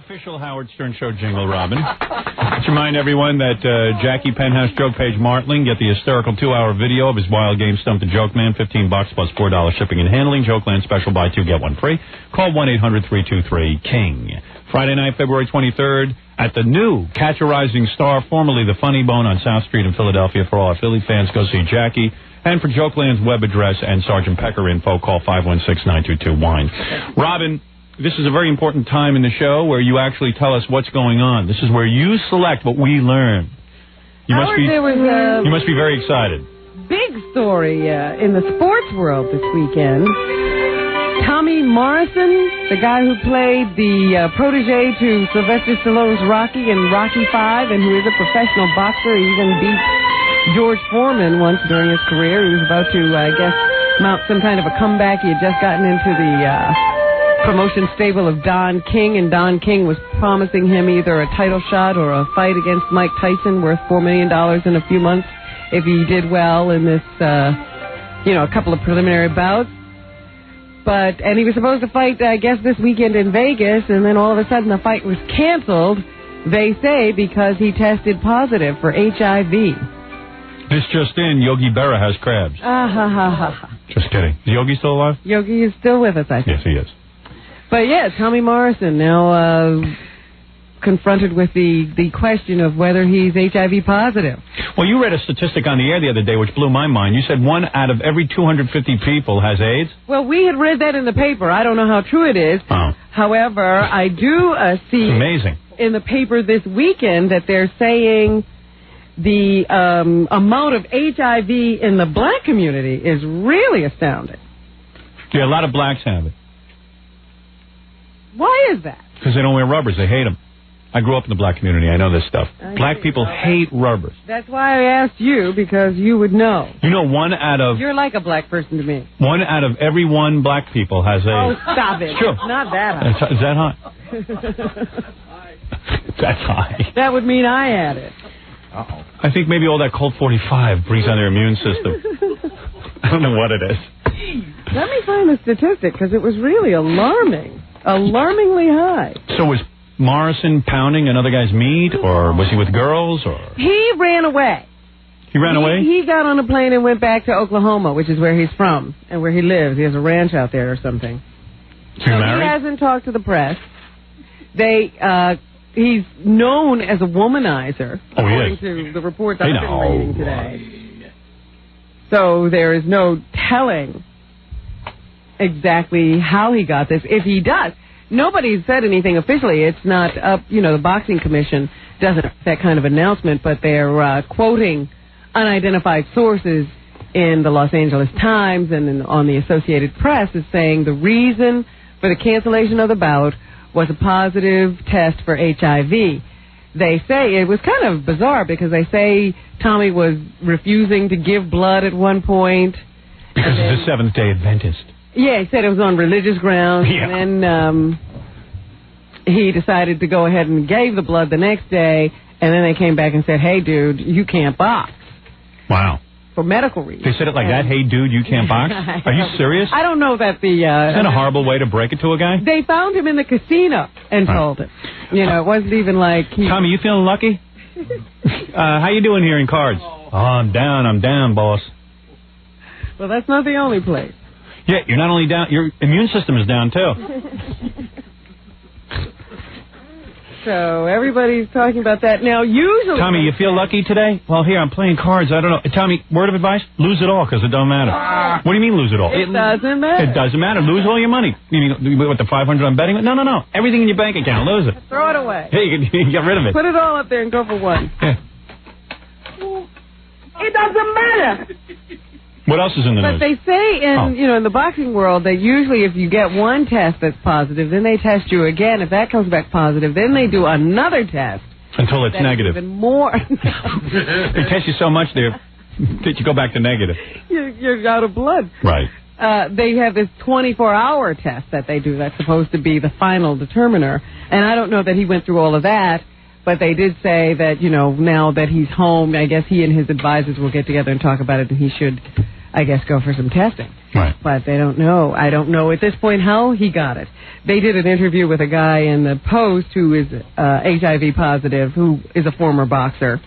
Official Howard Stern Show jingle, Robin. Let's remind everyone that Jackie Penthouse Joke Page Martling get the hysterical 2-hour video of his wild game Stump the Joke Man, $15 plus $4 shipping and handling. Jokeland special, buy two, get one free. Call 1-800-323-KING. Friday night, February 23rd, at the new Catch a Rising Star, formerly the Funny Bone on South Street in Philadelphia. For all our Philly fans, go see Jackie. And for Jokeland's web address and Sergeant Pecker info, call 516-922-WINE. Robin, this is a very important time in the show where you actually tell us what's going on. This is where you select what we learn. You must be very excited. Big story in the sports world this weekend. Tommy Morrison, the guy who played the protege to Sylvester Stallone's Rocky in Rocky V, and who is a professional boxer. He even beat George Foreman once during his career. He was about to, I guess, mount some kind of a comeback. He had just gotten into the promotion stable of Don King, and Don King was promising him either a title shot or a fight against Mike Tyson worth $4 million in a few months if he did well in this, a couple of preliminary bouts. And he was supposed to fight, I guess, this weekend in Vegas, and then all of a sudden the fight was canceled, they say, because he tested positive for HIV. This just in, Yogi Berra has crabs. Just kidding. Is Yogi still alive? Yogi is still with us, I think. Yes, he is. But yeah, Tommy Morrison now confronted with the question of whether he's HIV positive. Well, you read a statistic on the air the other day which blew my mind. You said 1 out of every 250 people has AIDS? Well, we had read that in the paper. I don't know how true it is. Oh. However, I do see amazing. In the paper this weekend that they're saying the amount of HIV in the black community is really astounding. Yeah, a lot of blacks have it. Why is that? Because they don't wear rubbers. They hate them. I grew up in the black community. I know this stuff. Black people hate rubbers. That's why I asked you, because you would know. You know, 1 out of... You're like a black person to me. 1 out of every 1 black people has AIDS. Oh, stop it. It's true. It's not that high. Is that high? That's high. That would mean I had it. Uh-oh. I think maybe all that Colt 45 brings on their immune system. I don't know what it is. Let me find the statistic, because it was really alarming. Alarmingly high. So was Morrison pounding another guy's meat, or was he with girls, or? He ran away. He ran away? He got on a plane and went back to Oklahoma, which is where he's from, and where he lives. He has a ranch out there or something. Is he married? He hasn't talked to the press. He's known as a womanizer, according to the reports I've been reading today. So there is no telling exactly how he got this, if he does. Nobody's said anything officially. It's not up, the Boxing Commission doesn't have that kind of announcement, but they're quoting unidentified sources in the Los Angeles Times and on the Associated Press is saying the reason for the cancellation of the bout was a positive test for HIV. They say it was kind of bizarre because they say Tommy was refusing to give blood at one point. Because he's a Seventh-day Adventist. Yeah, he said it was on religious grounds, and then he decided to go ahead and gave the blood the next day, and then they came back and said, hey, dude, you can't box. Wow. For medical reasons. They said it like that? Hey, dude, you can't box? Are you serious? I don't know that Isn't that a horrible way to break it to a guy? They found him in the casino and told him. It wasn't even like... Tommy, you feeling lucky? How you doing here in cards? Oh, I'm down, boss. Well, that's not the only place. Yeah, you're not only down, your immune system is down, too. So everybody's talking about that. Now, usually... Tommy, you feel lucky today? Well, here, I'm playing cards. I don't know. Tommy, word of advice? Lose it all, because it don't matter. What do you mean lose it all? It doesn't matter. It doesn't matter. Lose all your money. You mean, what, the $500 I'm betting? No. Everything in your bank account. Lose it. Throw it away. Hey, you can get rid of it. Put it all up there and go for one. Yeah. It doesn't matter. What else is in the news? But they say in the boxing world that usually if you get one test that's positive, then they test you again. If that comes back positive, then they do another test. Until it's negative. Even more. They test you so much that you go back to negative. You're out of blood. Right. They have this 24-hour test that they do that's supposed to be the final determiner. And I don't know that he went through all of that. But they did say that, now that he's home, I guess he and his advisors will get together and talk about it, and he should I guess, go for some testing. Right. But they don't know. I don't know at this point how he got it. They did an interview with a guy in the Post who is HIV positive, who is a former boxer,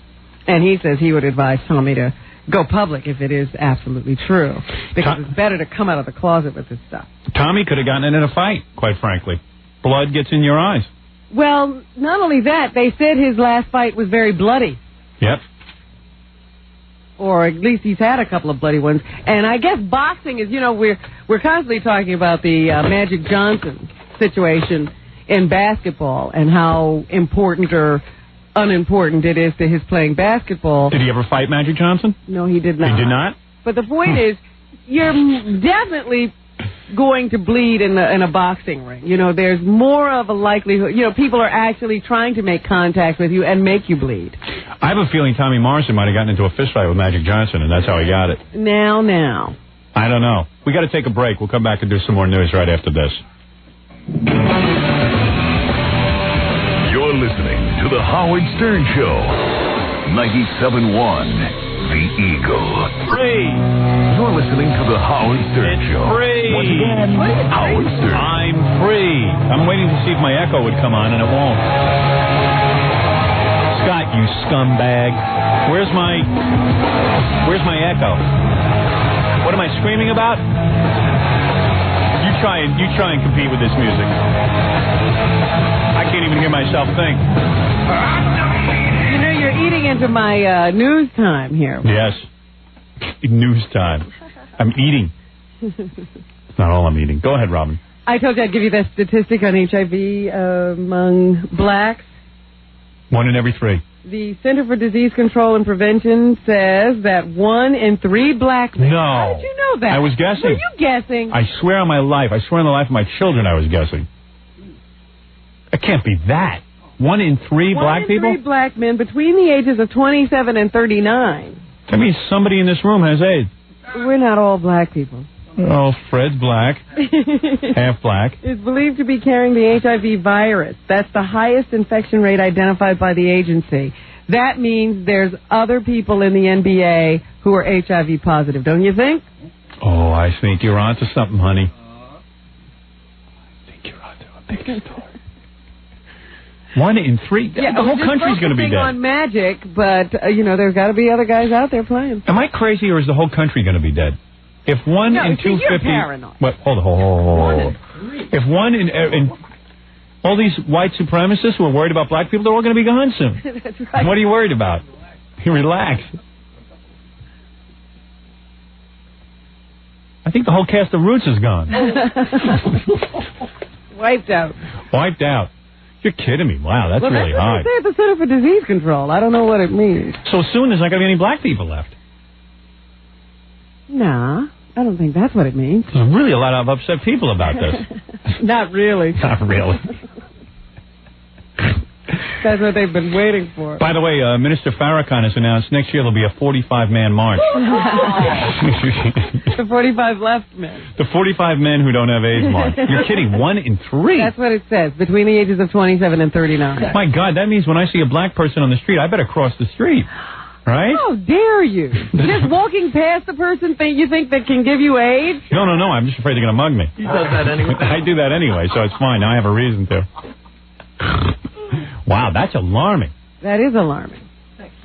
and he says he would advise Tommy to go public if it is absolutely true, because it's better to come out of the closet with this stuff. Tommy could have gotten in a fight, quite frankly. Blood gets in your eyes. Well, not only that, they said his last fight was very bloody. Yep. Or at least he's had a couple of bloody ones. And I guess boxing is, we're constantly talking about the Magic Johnson situation in basketball and how important or unimportant it is to his playing basketball. Did he ever fight Magic Johnson? No, he did not. He did not? But the point is, you're definitely going to bleed in a boxing ring. There's more of a likelihood. People are actually trying to make contact with you and make you bleed. I have a feeling Tommy Morrison might have gotten into a fist fight with Magic Johnson, and that's how he got it. Now. I don't know. We got to take a break. We'll come back and do some more news right after this. You're listening to The Howard Stern Show. 97.1, The Eagle. Free. You're listening to The Howard Stern Show. Free. Once again, Howard Stern. I'm free. I'm waiting to see if my echo would come on, and it won't. Scott, you scumbag. Where's my echo? What am I screaming about? You try and compete with this music. I can't even hear myself think. You're eating into my news time here. Yes. News time. I'm eating. It's not all I'm eating. Go ahead, Robin. I told you I'd give you that statistic on HIV among blacks. 1 in every 3. The Center for Disease Control and Prevention says that 1 in 3 black men. No. How did you know that? I was guessing. Were you guessing? I swear on my life. I swear on the life of my children I was guessing. It can't be that. 1 in 3 black people? 1 in 3 black men between the ages of 27 and 39. That means somebody in this room has AIDS. We're not all black people. Oh, Fred's black. Half black. Is believed to be carrying the HIV virus. That's the highest infection rate identified by the agency. That means there's other people in the NBA who are HIV positive, don't you think? Oh, I think you're onto something, honey. I think you're onto a big story. 1 in 3? Yeah, the whole country's going to be dead. On Magic, but, there's got to be other guys out there playing. Am I crazy, or is the whole country going to be dead? If 1 in 250... You're paranoid. What? Hold on. If 1 in... all these white supremacists who are worried about black people, they're all going to be gone soon. That's right. What are you worried about? You relax. I think the whole cast of Roots is gone. Wiped out. Wiped out. You're kidding me. Wow, that's really high. That's what they say at the Center for Disease Control. I don't know what it means. So soon there's not going to be any black people left. Nah, I don't think that's what it means. There's really a lot of upset people about this. Not really. Not really. That's what they've been waiting for. By the way, Minister Farrakhan has announced next year there'll be a 45-man march. The 45 left men. The 45 men who don't have AIDS march. You're kidding. 1 in 3. That's what it says, between the ages of 27 and 39. My God, that means when I see a black person on the street, I better cross the street. Right? How dare you? Just walking past the person you think that can give you AIDS? No. I'm just afraid they're going to mug me. He does that anyway. I do that anyway, so it's fine. Now I have a reason to. Wow, that's alarming. That is alarming.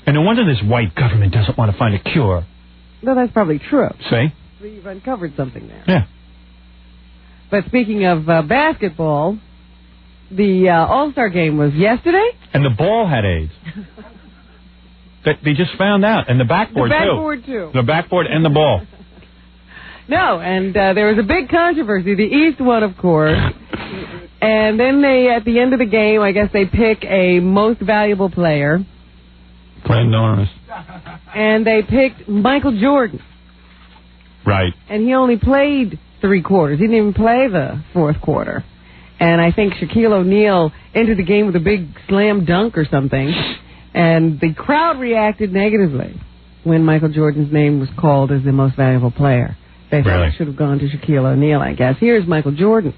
And no wonder this white government doesn't want to find a cure. No, that's probably true. See? So you've uncovered something there. Yeah. But speaking of basketball, the All-Star game was yesterday? And the ball had AIDS. They just found out. And the backboard, too. The backboard, too. The backboard and the ball. No, and there was a big controversy. The East won, of course. And then at the end of the game, I guess they pick a most valuable player. Brand Norris. And they picked Michael Jordan. Right. And he only played 3 quarters. He didn't even play the 4th quarter. And I think Shaquille O'Neal entered the game with a big slam dunk or something. And the crowd reacted negatively when Michael Jordan's name was called as the most valuable player. They thought it should have gone to Shaquille O'Neal, I guess. Here's Michael Jordan.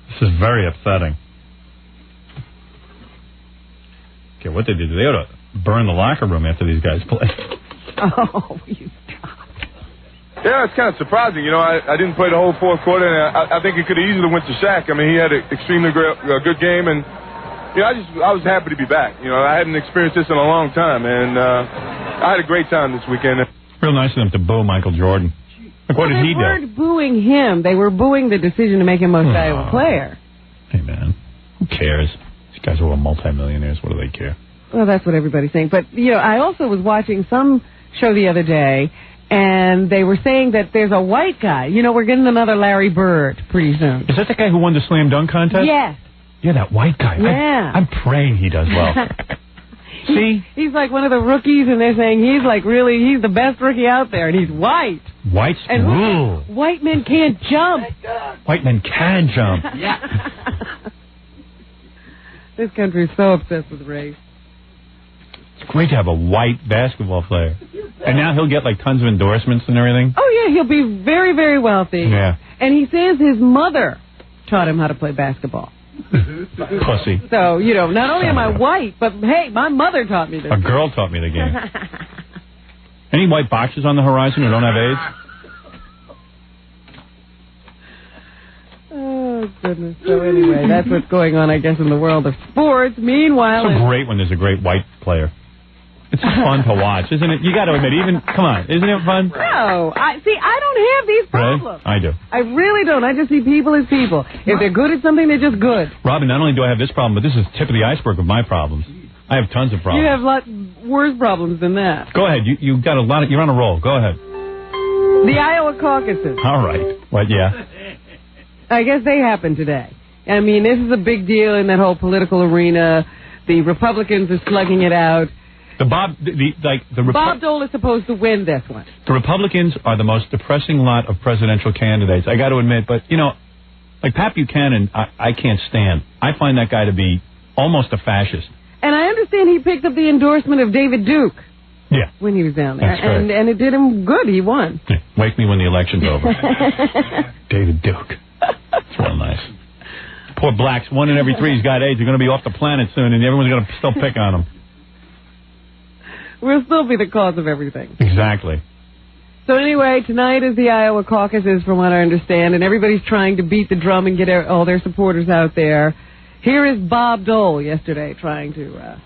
This is very upsetting. Okay, what they did, they ought to burn the locker room after these guys play. Oh, you stop. Yeah, it's kind of surprising. You know, I didn't play the whole fourth quarter, and I think it could have easily went to Shaq. I mean, he had an extremely good game, and you know, I was happy to be back. You know, I hadn't experienced this in a long time, and I had a great time this weekend. Real nice of them to boo Michael Jordan. Like, what did he do? They weren't booing him. They were booing the decision to make him most valuable player. Hey, man. Who cares? These guys are all multimillionaires. What do they care? Well, that's what everybody's saying. But, you know, I also was watching some show the other day, and they were saying that there's a white guy. You know, we're getting another Larry Bird pretty soon. Is that the guy who won the slam dunk contest? Yes. Yeah, that white guy. Yeah. I'm praying he does well. See? He's like one of the rookies, and they're saying he's the best rookie out there, and he's white. White? And white men can't jump. White men can jump. Yeah. This country is so obsessed with race. It's great to have a white basketball player. And now he'll get, like, tons of endorsements and everything. Oh, yeah, he'll be very, very wealthy. Yeah. And he says his mother taught him how to play basketball. Pussy. So, you know, not only am I white, but, hey, my mother taught me this. A girl taught me the game. Any white boxers on the horizon who don't have AIDS? Oh, goodness. So, anyway, that's what's going on, I guess, in the world of sports. Meanwhile... It's so great when there's a great white player. It's just fun to watch, isn't it? You got to admit, come on, isn't it fun? No. I don't have these problems. Really? I do. I really don't. I just see people as people. If they're good at something, they're just good. Robin, not only do I have this problem, but this is the tip of the iceberg of my problems. I have tons of problems. You have lots worse problems than that. Go ahead. You've got a lot of... You're on a roll. Go ahead. The Iowa caucuses. All right. What, yeah? I guess they happened today. I mean, this is a big deal in that whole political arena. The Republicans are slugging it out. Bob Dole is supposed to win this one. The Republicans are the most depressing lot of presidential candidates, I got to admit. But, you know, like Pat Buchanan, I can't stand. I find that guy to be almost a fascist. And I understand he picked up the endorsement of David Duke. Yeah. When he was down there. That's right. And it did him good. He won. Yeah. Wake me when the election's over. David Duke. It's real nice. Poor blacks. 1 in every 3's got AIDS. They're going to be off the planet soon, and everyone's going to still pick on them. We'll still be the cause of everything. Exactly. So anyway, tonight is the Iowa caucuses, from what I understand, and everybody's trying to beat the drum and get all their supporters out there. Here is Bob Dole yesterday trying to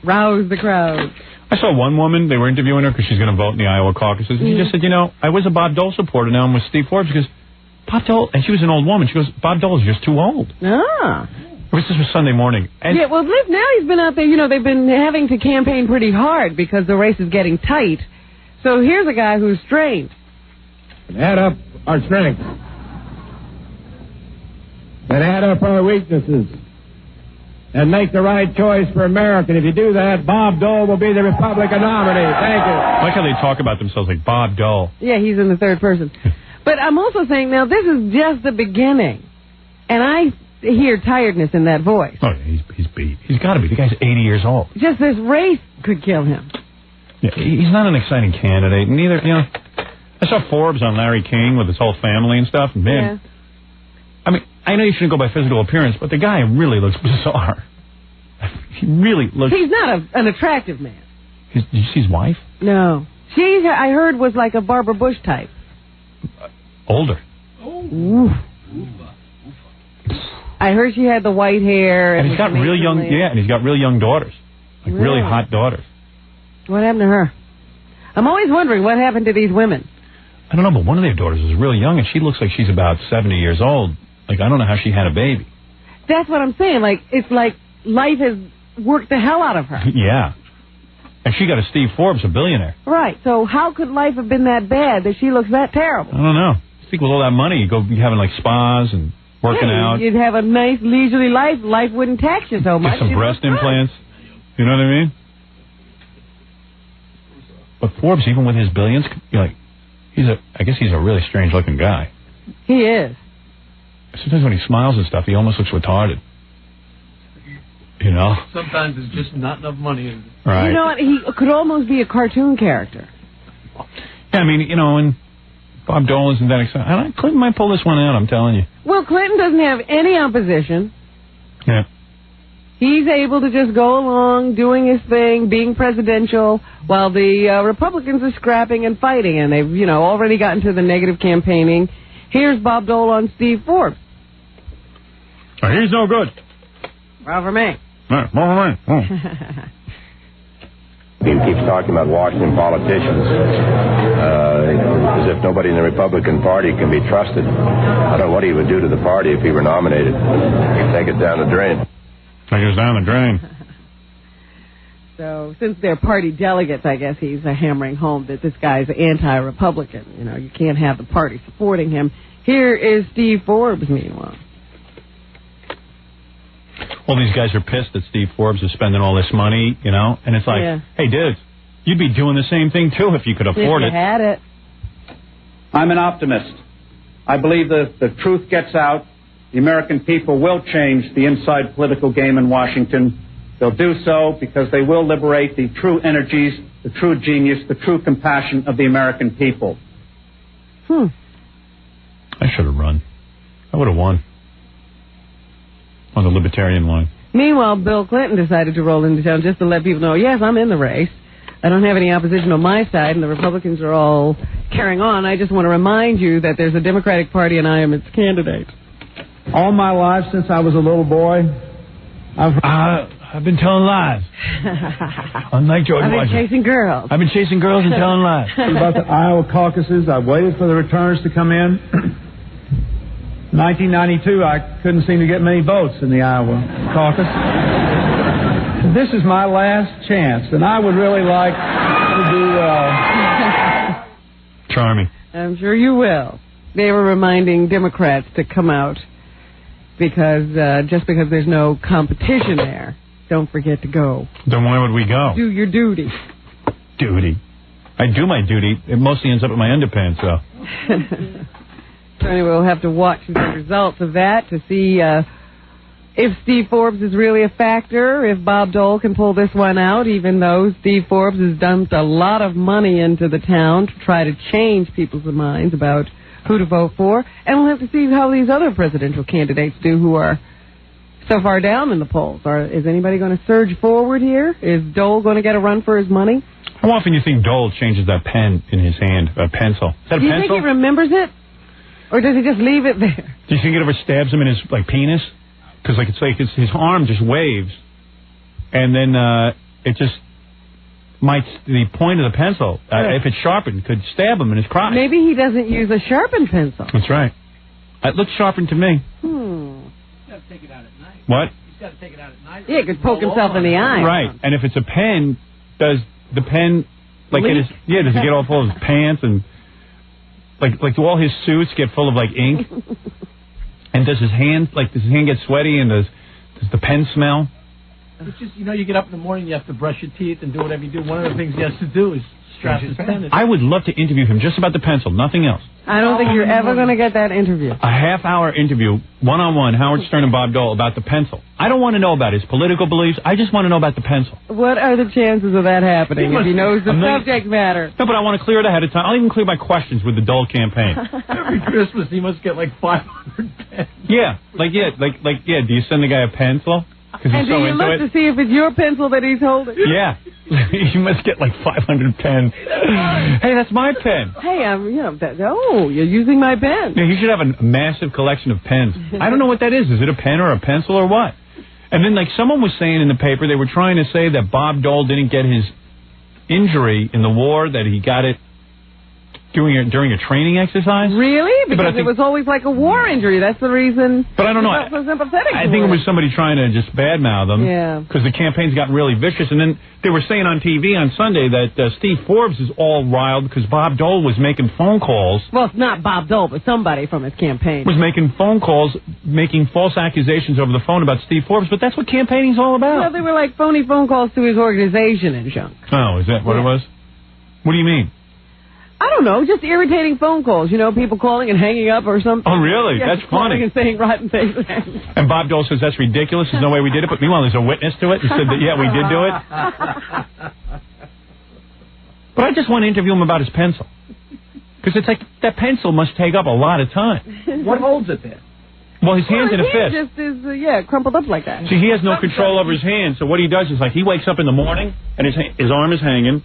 rouse the crowd. I saw one woman, they were interviewing her because she's going to vote in the Iowa caucuses, and she just said, you know, I was a Bob Dole supporter, now I'm with Steve Forbes. She goes, Bob Dole, and she was an old woman, she goes, Bob Dole is just too old. Ah. This was Sunday morning. And yeah, well, now he's been out there, you know, they've been having to campaign pretty hard because the race is getting tight. So here's a guy who's strained. Add up our strengths. And add up our weaknesses. And make the right choice for America. And if you do that, Bob Dole will be the Republican nominee. Thank you. I like how they talk about themselves like Bob Dole. Yeah, he's in the third person. But I'm also saying, now, this is just the beginning. And I hear tiredness in that voice. Oh, yeah, he's beat. He's got to be. The guy's 80 years old. Just this race could kill him. Yeah, he's not an exciting candidate. Neither, you know. I saw Forbes on Larry King with his whole family and stuff. And man, yeah. I mean, I know you shouldn't go by physical appearance, but the guy really looks bizarre. He really looks... He's not an attractive man. Did you see his wife? No. She, I heard, was like a Barbara Bush type. Older. Ooh. I heard she had the white hair. And he's got real young, and he's got real young daughters. Like really hot daughters. What happened to her? I'm always wondering what happened to these women. I don't know, but one of their daughters is real young, and she looks like she's about 70 years old. Like, I don't know how she had a baby. That's what I'm saying. Like, it's like life has worked the hell out of her. Yeah. And she got a Steve Forbes, a billionaire. Right. So how could life have been that bad that she looks that terrible? I don't know. I think with all that money, you'd go be having, like, spas and working out. You'd have a nice, leisurely life. Life wouldn't tax you so much. Get some breast implants. You know what I mean? But Forbes, even with his billions, you're like, I guess he's a really strange-looking guy. He is. Sometimes when he smiles and stuff, he almost looks retarded. You know? Sometimes there's just not enough money in it. Right. You know what? He could almost be a cartoon character. Yeah, I mean, you know, and Bob Dole isn't that exciting. Clinton might pull this one out, I'm telling you. Well, Clinton doesn't have any opposition. Yeah. He's able to just go along doing his thing, being presidential, while the Republicans are scrapping and fighting, and they've, already gotten to the negative campaigning. Here's Bob Dole on Steve Forbes. He's no good. Well, for me. He keeps talking about Washington politicians as if nobody in the Republican Party can be trusted. I don't know what he would do to the party if he were nominated. He'd take it down the drain. Take it down the drain. So, since they're party delegates, I guess he's hammering home that this guy's anti-Republican. You can't have the party supporting him. Here is Steve Forbes, meanwhile. All these guys are pissed that Steve Forbes is spending all this money, and it's like, hey, dudes, you'd be doing the same thing, too, if you could afford it. If you had it. I'm an optimist. I believe that the truth gets out. The American people will change the inside political game in Washington. They'll do so because they will liberate the true energies, the true genius, the true compassion of the American people. I should have run. I would have won. On the Libertarian line. Meanwhile, Bill Clinton decided to roll into town just to let people know, yes, I'm in the race. I don't have any opposition on my side, and the Republicans are all carrying on. I just want to remind you that there's a Democratic Party, and I am its candidate. All my life, since I was a little boy, I've been telling lies. Unlike George Washington. I've been chasing girls. I've been chasing girls and telling lies. About the Iowa caucuses, I waited for the returns to come in. 1992, I couldn't seem to get many votes in the Iowa caucus. This is my last chance, and I would really like to do well. Charming. I'm sure you will. They were reminding Democrats to come out because just because there's no competition there, don't forget to go. Then why would we go? Do your duty. Duty. I do my duty. It mostly ends up in my underpants, though. So anyway, we'll have to watch the results of that to see if Steve Forbes is really a factor, if Bob Dole can pull this one out, even though Steve Forbes has dumped a lot of money into the town to try to change people's minds about who to vote for. And we'll have to see how these other presidential candidates do who are so far down in the polls. Is anybody going to surge forward here? Is Dole going to get a run for his money? How often do you think Dole changes that pen in his hand, a pencil? Is that a pencil? Do you think he remembers it? Or does he just leave it there? Do you think it ever stabs him in his penis? Because his arm just waves, and then it just the point of the pencil, if it's sharpened, could stab him in his crotch. Maybe he doesn't use a sharpened pencil. That's right. It looks sharpened to me. He's got to take it out at night. What? He's got to take it out at night. Yeah, he could poke himself in the eye. Right. And if it's a pen, does the pen does it get all full of his pants and do all his suits get full of ink? And does his hand get sweaty, and does the pen smell? It's just, you get up in the morning, you have to brush your teeth and do whatever you do. One of the things he has to do is strap his pen. I would love to interview him just about the pencil, nothing else. I don't think you're ever going to get that interview. A half-hour interview, one-on-one, Howard Stern and Bob Dole about the pencil. I don't want to know about his political beliefs. I just want to know about the pencil. What are the chances of that happening if he knows the subject matter? No, but I want to clear it ahead of time. I'll even clear my questions with the Dole campaign. Every Christmas he must get 500 pens. Yeah, do you send the guy a pencil? And do you look to see if it's your pencil that he's holding? Yeah. You must get 500 pens. Hey, that's my pen. Hey, you're using my pen. Yeah, you should have a massive collection of pens. I don't know what that is. Is it a pen or a pencil or what? And then, someone was saying in the paper, they were trying to say that Bob Dole didn't get his injury in the war, that he got it during a training exercise. Really? Because it was always like a war injury. That's the reason. But I don't know. So sympathetic. I think it was somebody trying to just badmouth him. Yeah. Because the campaign's gotten really vicious. And then they were saying on TV on Sunday that Steve Forbes is all riled because Bob Dole was making phone calls. Well, it's not Bob Dole, but somebody from his campaign. Was making phone calls, making false accusations over the phone about Steve Forbes. But that's what campaign's all about. Well, they were like phony phone calls to his organization and junk. Oh, is that what it was? What do you mean? I don't know, just irritating phone calls. People calling and hanging up or something. Oh, really? Yeah, that's funny. And saying rotten things. And Bob Dole says that's ridiculous. There's no way we did it. But meanwhile, there's a witness to it who said that, yeah, we did do it. But I just want to interview him about his pencil. Because it's that pencil must take up a lot of time. What holds it there? Well, his hand's in a fist. Just is, crumpled up like that. See, he has no control over his hand, so what he does is, like, he wakes up in the morning, and his arm is hanging,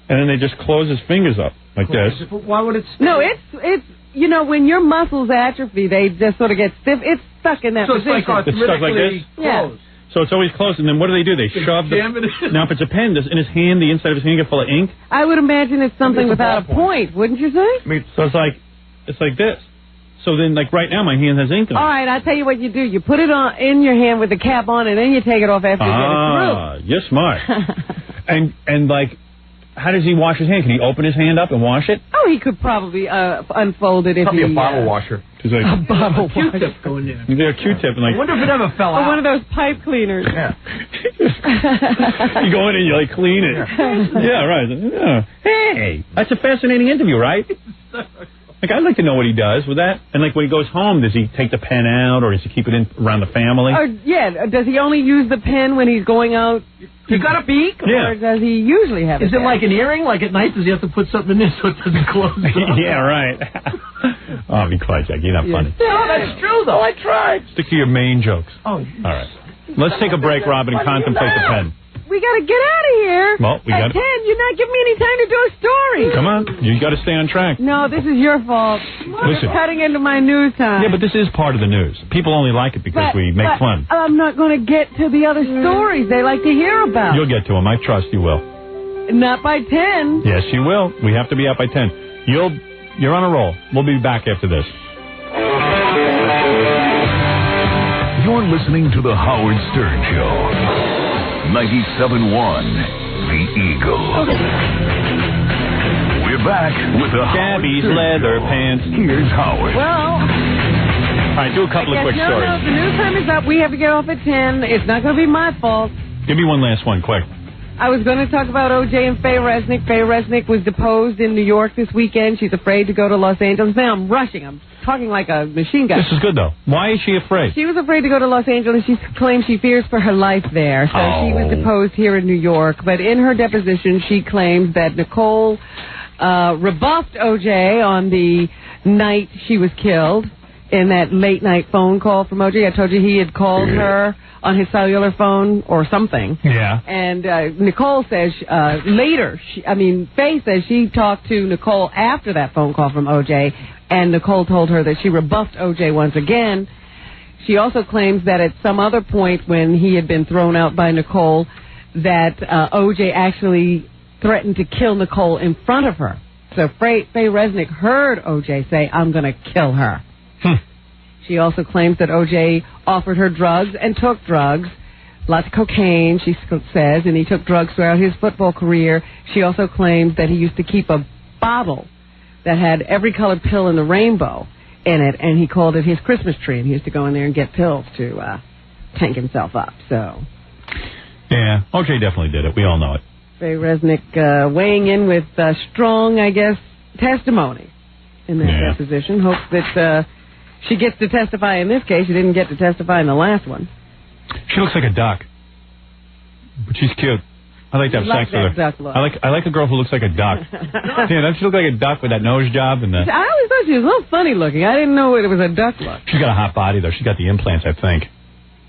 and then they just close his fingers up, like this. Why would it stay? No, it's when your muscles atrophy, they just sort of get stiff. It's stuck in that position. It's stuck like this? Yeah. So it's always closed, and then what do? They shove Now, if it's a pen, does in his hand, the inside of his hand get full of ink? I would imagine it's something without a point, wouldn't you say? So it's like this. So then, like right now, my hand has ink on it. All right, I'll tell you what you do. You put it on in your hand with the cap on, and then you take it off after you get it through. You're smart. and like, how does he wash his hand? Can he open his hand up and wash it? Oh, he could probably unfold it if probably he... a bottle washer. Like, a bottle washer. Q-tip going in. Is there a Q-tip? And like, I wonder if it ever fell out. Or one of those pipe cleaners. Yeah. You go in and you like clean it. Yeah, right. Yeah. Hey, that's a fascinating interview, right? Like, I'd like to know what he does with that. And, like, when he goes home, does he take the pen out or does he keep it in around the family? Does he only use the pen when he's going out to speak? Yeah. Or does he usually have it? Is it like an earring? Like at night, does he have to put something in there so it doesn't close up? Yeah, right. Oh, be quiet, Jack. You're not funny. No, that's true, though. I tried. Stick to your main jokes. Oh. All right. Let's take a break, Robin, and contemplate the pen. We got to get out of here. Well, we got 10. You're not giving me any time to do a story. Come on. You got to stay on track. No, this is your fault. Listen. You're cutting into my news time. Yeah, but this is part of the news. People only like it because we make fun. I'm not going to get to the other stories they like to hear about. You'll get to them. I trust you will. Not by 10. Yes, you will. We have to be out by 10. You're on a roll. We'll be back after this. You're listening to The Howard Stern Show. 97.1 The Eagle. We're back with the Gabby's Howard Stern leather Show. pants. Here's Howard. Well, all right, do a couple of quick stories. No, the news time is up. We have to get off at 10. It's not going to be my fault. Give me one last one, quick. I was going to talk about O.J. and Faye Resnick. Faye Resnick was deposed in New York this weekend. She's afraid to go to Los Angeles. Now I'm rushing. I'm talking like a machine gun. This is good, though. Why is she afraid? She was afraid to go to Los Angeles. She claims she fears for her life there. So she was deposed here in New York. But in her deposition, she claims that Nicole rebuffed O.J. on the night she was killed in that late-night phone call from O.J. I told you he had called her on his cellular phone or something. Yeah. And Nicole says Faye says she talked to Nicole after that phone call from O.J., and Nicole told her that she rebuffed O.J. once again. She also claims that at some other point when he had been thrown out by Nicole, that O.J. actually threatened to kill Nicole in front of her. So Faye Resnick heard O.J. say, "I'm going to kill her." She also claims that O.J. offered her drugs and took drugs, lots of cocaine, she says, and he took drugs throughout his football career. She also claims that he used to keep a bottle that had every colored pill in the rainbow in it, and he called it his Christmas tree, and he used to go in there and get pills to tank himself up. So, yeah, O.J. definitely did it. We all know it. Faye Resnick weighing in with strong, I guess, testimony in that deposition. Hopes that she gets to testify in this case. She didn't get to testify in the last one. She looks like a duck, but she's cute. I like to have sex with her. Duck look. I like a girl who looks like a duck. Yeah, doesn't she look like a duck with that nose job and the? I always thought she was a little funny looking. I didn't know it was a duck look. She's got a hot body though. She's got the implants, I think.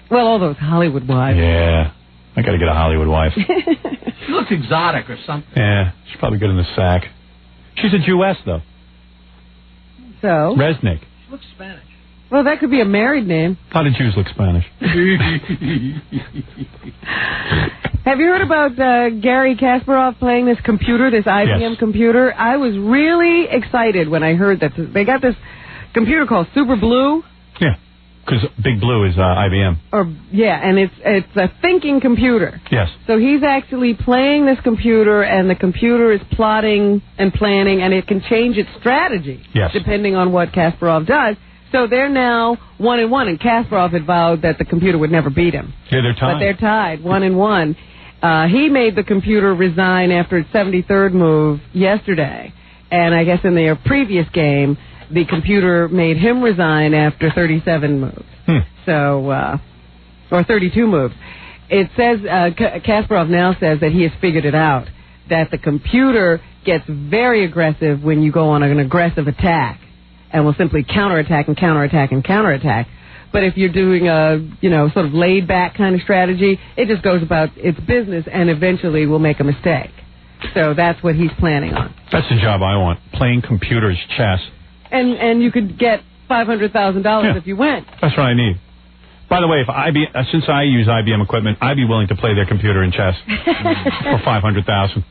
Well, all those Hollywood wives. Yeah, I got to get a Hollywood wife. She looks exotic or something. Yeah, she's probably good in the sack. She's a Jewess though. So? Resnick. She looks Spanish. Well, that could be a married name. A lot of Jews look Spanish. Have you heard about Gary Kasparov playing this computer, this IBM computer? I was really excited when I heard that they got this computer called Super Blue. Yeah, because Big Blue is IBM. And it's a thinking computer. Yes. So he's actually playing this computer, and the computer is plotting and planning, and it can change its strategy depending on what Kasparov does. So they're now 1-1, and Kasparov had vowed that the computer would never beat him. Yeah, they're tied. But they're tied, 1-1. He made the computer resign after its 73rd move yesterday. And I guess in their previous game, the computer made him resign after 37 moves. So, or 32 moves. It says, Kasparov now says that he has figured it out, that the computer gets very aggressive when you go on an aggressive attack, and will simply counterattack and counterattack and counterattack. But if you're doing a, sort of laid-back kind of strategy, it just goes about its business and eventually will make a mistake. So that's what he's planning on. That's the job I want, playing computers chess. And you could get $500,000 if you win. That's what I need. By the way, since I use IBM equipment, I'd be willing to play their computer in chess for $500,000.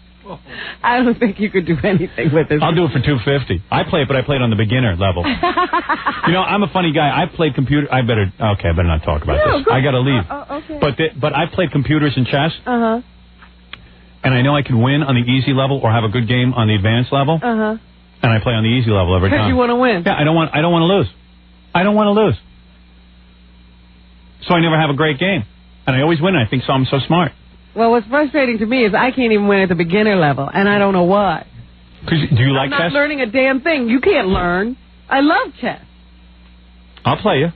I don't think you could do anything with this. I'll do it for $250. I play it, but I play it on the beginner level. I'm a funny guy. I played computer. I better not talk about this. I got to leave. Okay. But I played computers and chess. Uh-huh. And I know I can win on the easy level or have a good game on the advanced level. Uh-huh. And I play on the easy level every time. Because you want to win. Yeah, I don't want to lose. I don't want to lose. So I never have a great game. And I always win. I think I'm so smart. Well, what's frustrating to me is I can't even win at the beginner level, and I don't know why. Do you like chess? I'm not learning a damn thing. You can't learn. I love chess. I'll play you.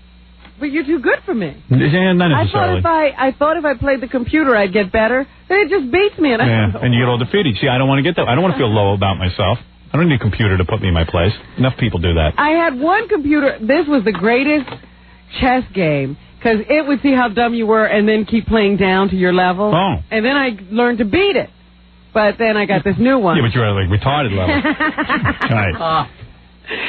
But you're too good for me. Yeah, not necessarily. I thought if I played the computer, I'd get better. Then it just beats me. And you get all defeated. See, I don't want to get that. I don't want to feel low about myself. I don't need a computer to put me in my place. Enough people do that. I had one computer. This was the greatest chess game. Because it would see how dumb you were and then keep playing down to your level. Oh. And then I learned to beat it. But then I got this new one. Yeah, but you're at like retarded level. Right.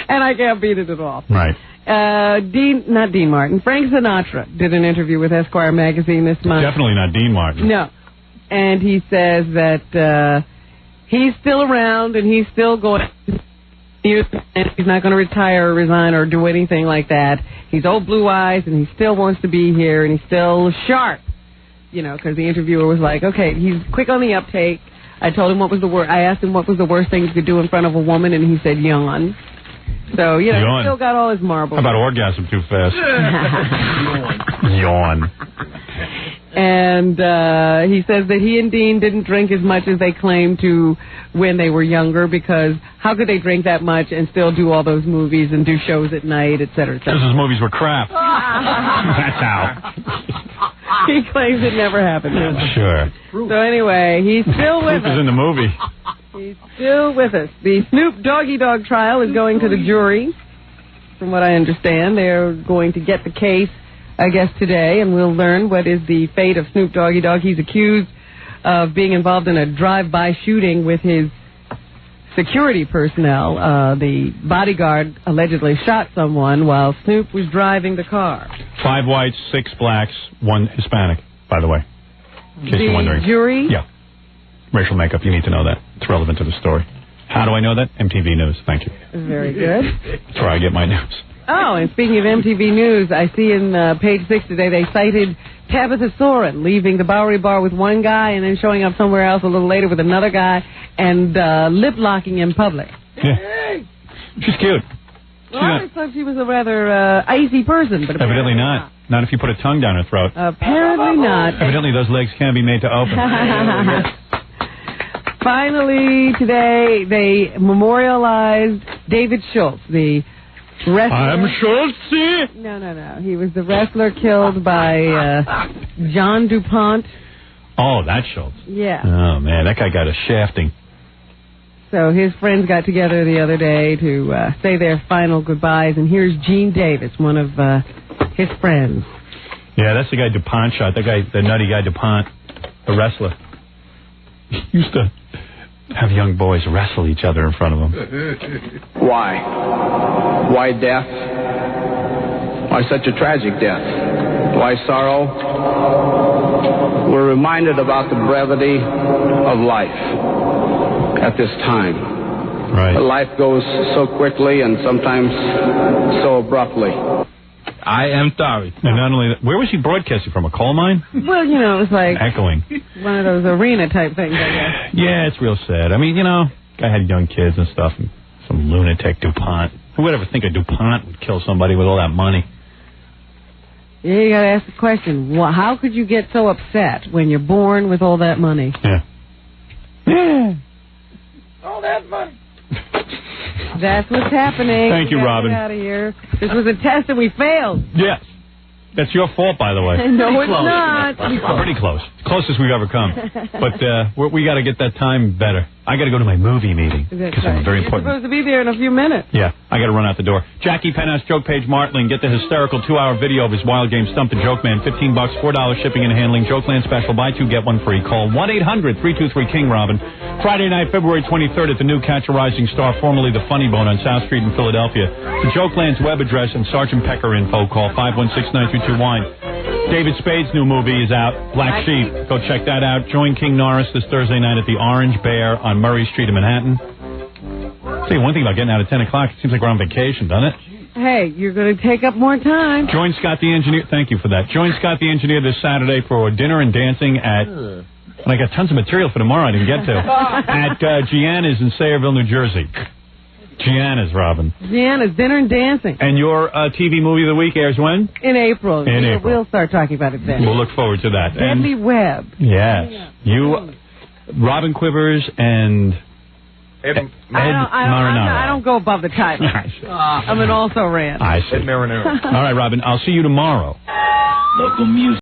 And I can't beat it at all. Right. Not Dean Martin. Frank Sinatra did an interview with Esquire magazine this month. Definitely not Dean Martin. No. And he says that he's still around and he's still going... And he's not going to retire or resign or do anything like that. He's old blue eyes, and he still wants to be here, and he's still sharp. Because the interviewer was like, okay, he's quick on the uptake. I told him I asked him what was the worst thing you could do in front of a woman, and he said yawn. So, he still got all his marbles. How about orgasm too fast? Yawn. And he says that he and Dean didn't drink as much as they claimed to when they were younger, because how could they drink that much and still do all those movies and do shows at night, et cetera, et cetera? Because his movies were crap. That's how. He claims it never happened. Sure. So anyway, he's still with us. He's in the movie. He's still with us. The Snoop Dogg trial is going to the jury. From what I understand, they're going to get the case, I guess, today, and we'll learn what is the fate of Snoop Dogg. He's accused of being involved in a drive-by shooting with his security personnel. The bodyguard allegedly shot someone while Snoop was driving the car. 5 whites, 6 blacks, 1 Hispanic, by the way. In case you're wondering. The jury? Yeah. Racial makeup, you need to know that. It's relevant to the story. How do I know that? MTV News. Thank you. Very good. That's where I get my news. Oh, and speaking of MTV News, I see in page 6 today they cited Tabitha Soren leaving the Bowery Bar with one guy and then showing up somewhere else a little later with another guy and lip-locking in public. Yeah. She's cute. Well, I thought she was a rather icy person, but evidently not. Not if you put a tongue down her throat. Apparently not. Evidently those legs can't be made to open. Finally, today, they memorialized David Schultz, the wrestler. I'm Schultz. No. He was the wrestler killed by John DuPont. Oh, that's Schultz. Yeah. Oh, man, that guy got a shafting. So his friends got together the other day to say their final goodbyes, and here's Gene Davis, one of his friends. Yeah, that's the guy DuPont shot. That guy, the nutty guy DuPont, the wrestler. He used to have young boys wrestle each other in front of him. Why? Why death? Why such a tragic death? Why sorrow? We're reminded about the brevity of life at this time. Right. Life goes so quickly and sometimes so abruptly. I am sorry. And not only that, where was he broadcasting from? A coal mine? Well, it was like echoing. One of those arena type things, I guess. Yeah, it's real sad. I mean, guy had young kids and stuff, and some lunatic DuPont. Who would ever think a DuPont would kill somebody with all that money? Yeah, you got to ask the question, how could you get so upset when you're born with all that money? Yeah. All that money. That's what's happening. Thank you, Robin. Get out of here. This was a test and we failed. Yes. That's your fault, by the way. No, it's not. Pretty close. Closest we've ever come. But we got to get that time better. I got to go to my movie meeting because I'm very important. You're supposed to be there in a few minutes. Yeah, I got to run out the door. Jackie Penthouse, Joke Page Martling, get the hysterical 2-hour video of his wild game Stump the Joke Man. $15, $4 shipping and handling. Jokeland special. Buy two, get one free. Call 1-800-323-KING Robin. Friday night, February 23rd at the new Catch a Rising Star, formerly the Funny Bone on South Street in Philadelphia. The Jokeland's web address and Sergeant Pecker info. Call 516-922-WINE. David Spade's new movie is out, Black Sheep. Go check that out. Join King Norris this Thursday night at the Orange Bear on Murray Street in Manhattan. I'll tell you one thing about getting out at 10 o'clock. It seems like we're on vacation, doesn't it? Hey, you're going to take up more time. Join Scott the Engineer. Thank you for that. Join Scott the Engineer this Saturday for dinner and dancing at... And I got tons of material for tomorrow I didn't get to. At Gianna's in Sayreville, New Jersey. Gianna's, Robin. Gianna's, dinner and dancing. And your TV movie of the week airs when? In April. In April. We'll start talking about it then. We'll look forward to that. Deadly Web. Yes. You, Robin Quivers, and Ed Marinaro. I don't go above the title. I'm an also-ran. I see. Ed Marinaro. All right, Robin. I'll see you tomorrow. Local music.